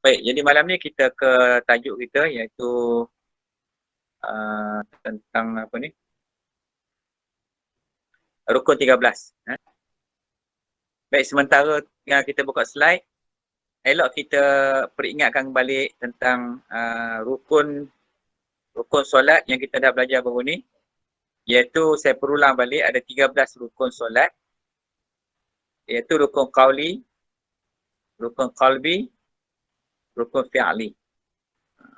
Baik, jadi malam ni kita ke tajuk kita iaitu tentang apa ni? Rukun 13. Baik, sementara yang kita buka slide, elok kita peringatkan balik tentang rukun solat yang kita dah belajar baru ni. Iaitu saya perulang balik, ada 13 rukun solat. Iaitu rukun qauli, rukun qalbi, rukun fi'li.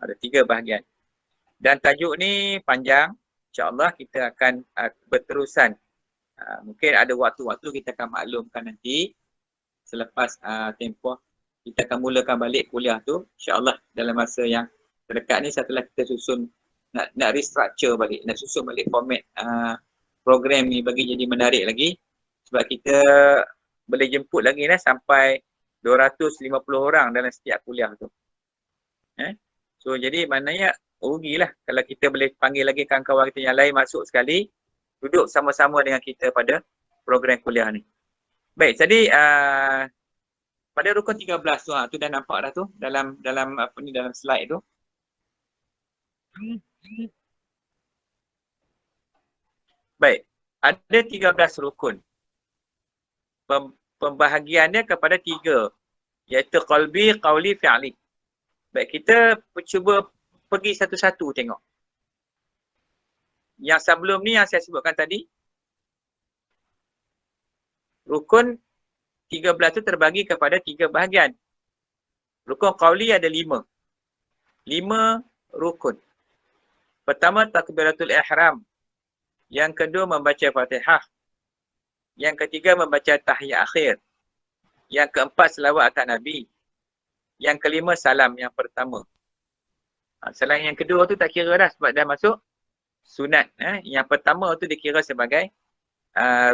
Ada 3 bahagian. Dan tajuk ni panjang. InsyaAllah kita akan berterusan. Mungkin ada waktu-waktu kita akan maklumkan nanti. Selepas tempoh, kita akan mulakan balik kuliah tu. InsyaAllah dalam masa yang terdekat ni setelah kita susun, nak restructure balik, nak susun balik format program ni bagi jadi menarik lagi. Sebab kita boleh jemput lagi dah sampai 250 orang dalam setiap kuliah tu. So jadi maknanya rugilah kalau kita boleh panggil lagi kawan-kawan kita yang lain masuk sekali, duduk sama-sama dengan kita pada program kuliah ni. Baik, jadi pada rukun 13 tu, tu dah nampak dah tu dalam apa ni, dalam slide tu. Baik, ada 13 rukun. Pembahagiannya kepada 3, iaitu qalbi, qauli, fi'li. Baik, kita cuba pergi satu-satu tengok. Yang sebelum ni yang saya sebutkan tadi, rukun 13 tu terbagi kepada 3 bahagian. Rukun qauli ada 5. 5 rukun. Pertama, takbiratul ihram. Yang kedua, membaca Fatihah. Yang ketiga, membaca tahiyat akhir. Yang keempat, selawat atas Nabi. Yang kelima, salam yang pertama. Salam yang kedua tu tak kira dah sebab dah masuk sunat. Yang pertama tu dikira sebagai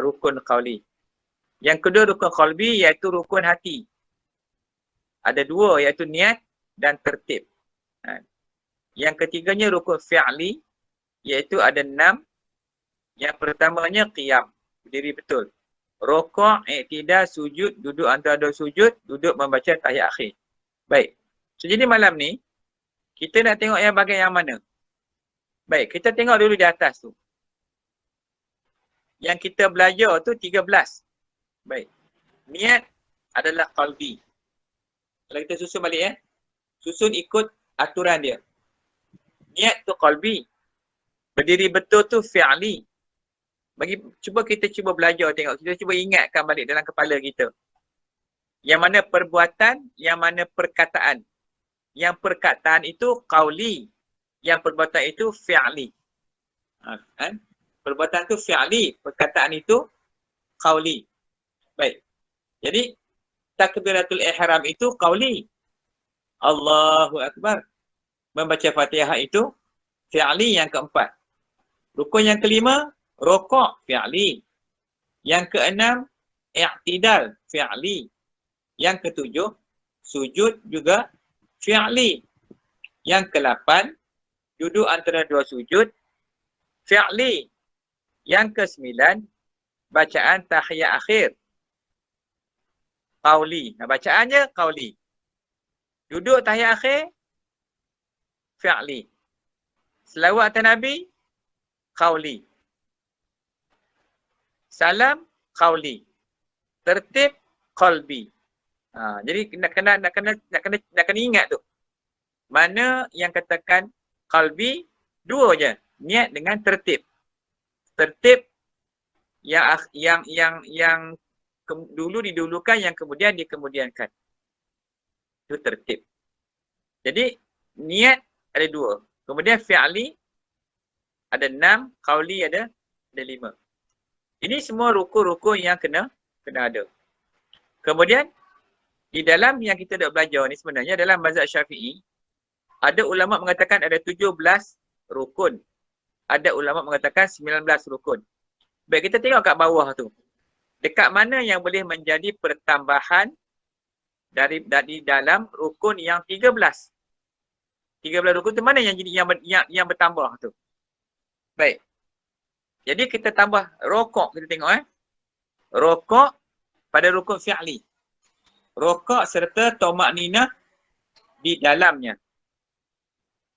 rukun qauli. Yang kedua, rukun qalbi, iaitu rukun hati. Ada 2, iaitu niat dan tertib. Yang ketiganya rukun fi'li, iaitu ada 6. Yang pertamanya qiyam, berdiri betul. Rokok, iktidal, sujud, duduk antara 2 sujud, duduk membaca tahiyat akhir. Baik. So, jadi malam ni, kita nak tengok yang bahagian yang mana? Baik, kita tengok dulu di atas tu. Yang kita belajar tu 13. Baik. Niat adalah qalbi. Kalau kita susun balik susun ikut aturan dia. Niat tu qalbi. Berdiri betul tu fi'li. Cuba kita belajar tengok. Kita cuba ingatkan balik dalam kepala kita. Yang mana perbuatan, yang mana perkataan. Yang perkataan itu qauli. Yang perbuatan itu fi'li. Perbuatan itu fi'li. Perkataan itu qauli. Baik. Jadi, takbiratul ihram itu qauli. Allahu Akbar. Membaca Fatihah itu fi'li yang keempat. Rukun yang kelima, rokok fi'li. Yang keenam, i'tidal fi'li. Yang ketujuh, sujud juga fi'li. Yang ke-8, duduk antara 2 sujud fi'li. Yang ke-9, bacaan tahiyat akhir qauli. Bacaannya qauli. Duduk tahiyat akhir fi'li. Selawat atas Nabi qauli. Salam qauli. Tertib qalbi. Jadi nak kena ingat tu. Mana yang katakan qalbi, 2 je. Niat dengan tertib. Tertib yang dulu didulukan, yang kemudian dikemudiankan. Itu tertib. Jadi niat ada 2. Kemudian fi'li ada 6, qauli ada 5. Ini semua rukun-rukun yang kena ada. Kemudian di dalam yang kita dah belajar ni sebenarnya dalam mazhab Syafi'i, ada ulama mengatakan ada 17 rukun. Ada ulama mengatakan 19 rukun. Baik, kita tengok kat bawah tu. Dekat mana yang boleh menjadi pertambahan dari dalam rukun yang 13? 13 rukun tu mana yang jadi yang bertambah tu? Baik. Jadi kita tambah rokok, kita tengok Rokok pada rukun fi'li. Rokok serta tomak ninah di dalamnya.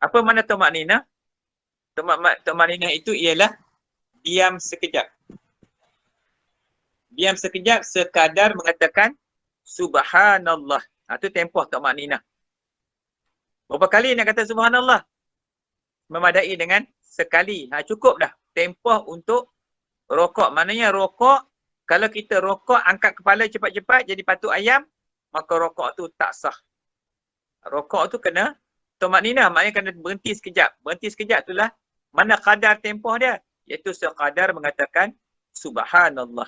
Apa makna tumakninah? Tumakninah itu ialah diam sekejap. Diam sekejap sekadar mengatakan subhanallah. Itu tempoh tumakninah. Berapa kali nak kata subhanallah? Memadai dengan sekali. Cukup dah. Tempoh untuk rokok. Maknanya rokok, kalau kita rokok angkat kepala cepat-cepat jadi patuk ayam, maka rokok tu tak sah. Rokok tu kena tumakninah, maknanya kena berhenti sekejap. Berhenti sekejap itulah mana kadar tempoh dia, iaitu sekadar mengatakan subhanallah.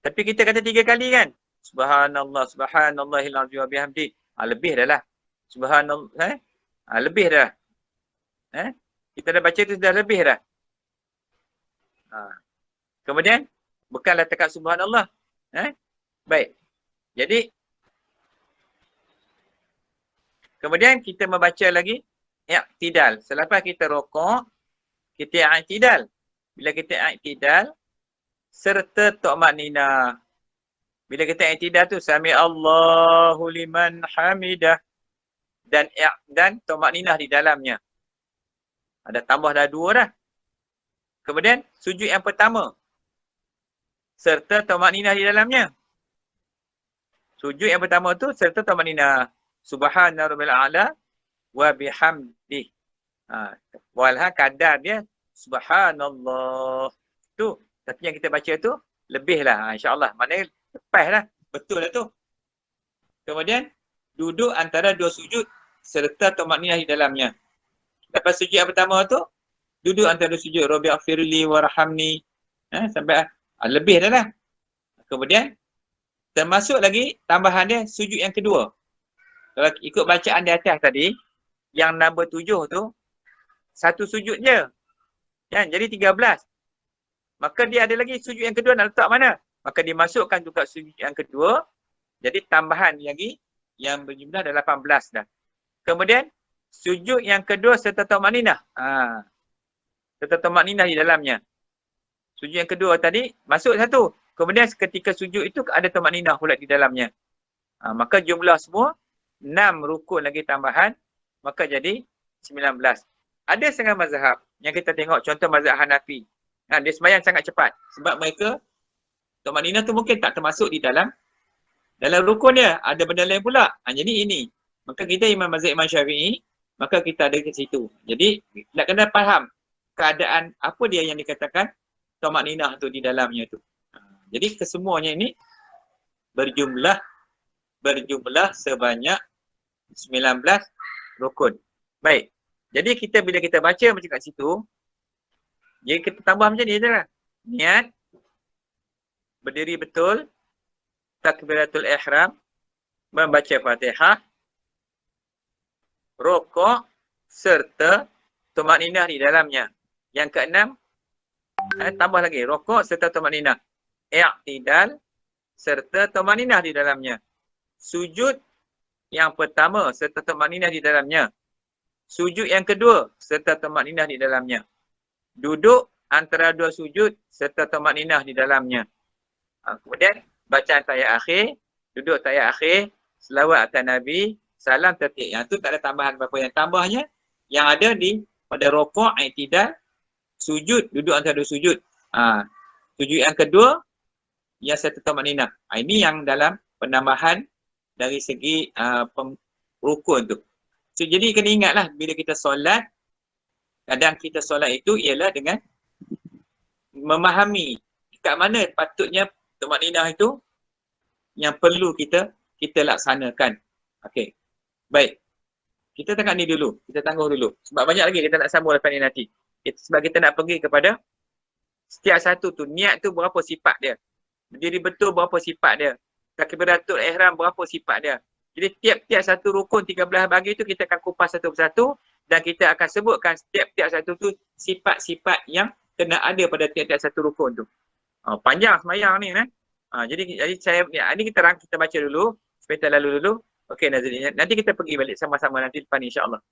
Tapi kita kata 3 kali kan? Subhanallah, subhanallahil azim wa bihamdi. Lebih dah lah. Subhanallah, lebih dah. Kita dah baca tu sudah lebih dah. Kemudian bukanlah tekat subhanallah. Baik. Jadi kemudian kita membaca lagi i'tidal. Selepas kita rokok, kita i'tidal. Bila kita i'tidal serta tumakninah. Bila kita i'tidal tu sami Allahu liman hamidah dan tumakninah di dalamnya. Ada tambah dah 2 dah. Kemudian sujud yang pertama serta tumakninah di dalamnya. Sujud yang pertama tu serta tumakninah. Subhana rabbil a'la wa bihamdih. Walha kadar dia subhanallah. Tu. Tapi yang kita baca tu lebih lah. InsyaAllah. Maknanya lepas lah. Betul lah tu. Kemudian duduk antara 2 sujud serta tumakninah di dalamnya. Lepas sujud yang pertama tu duduk antara 2 sujud. Rabbi'afirli warhamni. Sampai lebih dah lah. Kemudian termasuk lagi tambahan dia sujud yang kedua. Kalau ikut bacaan di atas tadi, yang nombor 7 tu, 1 sujud je. Kan? Jadi 13. Maka dia ada lagi sujud yang kedua nak letak mana? Maka dimasukkan juga sujud yang kedua. Jadi tambahan lagi yang berjumlah dah 18 dah. Kemudian sujud yang kedua serta tumakninah. Serta tumakninah di dalamnya. Sujud yang kedua tadi masuk 1. Kemudian ketika sujud itu ada tumakninah pula di dalamnya. Maka jumlah semua 6 rukun lagi tambahan, maka jadi 19. Ada setengah mazhab yang kita tengok, contoh mazhab Hanafi. Dia sembahyang sangat cepat sebab mereka tumakninah tu mungkin tak termasuk di dalam rukun dia. Ada benda lain pula. Jadi ini. Maka kita mazhab Imam Syafi'i, maka kita ada ke situ. Jadi nak kena faham keadaan apa dia yang dikatakan tumakninah tu di dalamnya tu. Jadi kesemuanya ini berjumlah sebanyak 19 rukun. Baik. Jadi kita bila kita baca macam kat situ, jadi kita tambah macam ni je lah. Niat, berdiri betul, takbiratul ihram, membaca Fatihah, rokok serta tumakninah di dalamnya. Yang keenam, tambah lagi, rokok serta tumakninah. I'tidal serta tumakninah di dalamnya. Sujud yang pertama serta tumakninah di dalamnya. Sujud yang kedua serta tumakninah di dalamnya. Duduk antara 2 sujud serta tumakninah di dalamnya. Kemudian bacaan tahiyat akhir, duduk tahiyat akhir, selawat atas Nabi, salam tertib. Yang tu tak ada tambahan apa-apa. Yang tambahnya yang ada di pada rokok, i'tidal, sujud, duduk antara 2 sujud. Sujud yang kedua yang serta tumakninah. Ini yang dalam penambahan dari segi rukun tu. So, jadi kena ingatlah bila kita solat, kadang kita solat itu ialah dengan memahami kat mana patutnya tumakninah itu yang perlu kita laksanakan. Okey. Baik. Kita tengok ni dulu. Kita tangguh dulu. Sebab banyak lagi kita nak sambung lepas ni nanti. Sebab kita nak pergi kepada setiap satu tu. Niat tu berapa sifat dia. Berdiri betul berapa sifat dia. Takbiratul ihram berapa sifat dia. Jadi tiap-tiap satu rukun 13 bagi tu kita akan kupas satu persatu dan kita akan sebutkan tiap-tiap satu tu sifat-sifat yang kena ada pada tiap-tiap satu rukun tu. Panjang semayang ni. Jadi saya ni kita baca dulu supaya kita lalu dulu. Okey Nazrin, nanti kita pergi balik sama-sama nanti depan insya-Allah.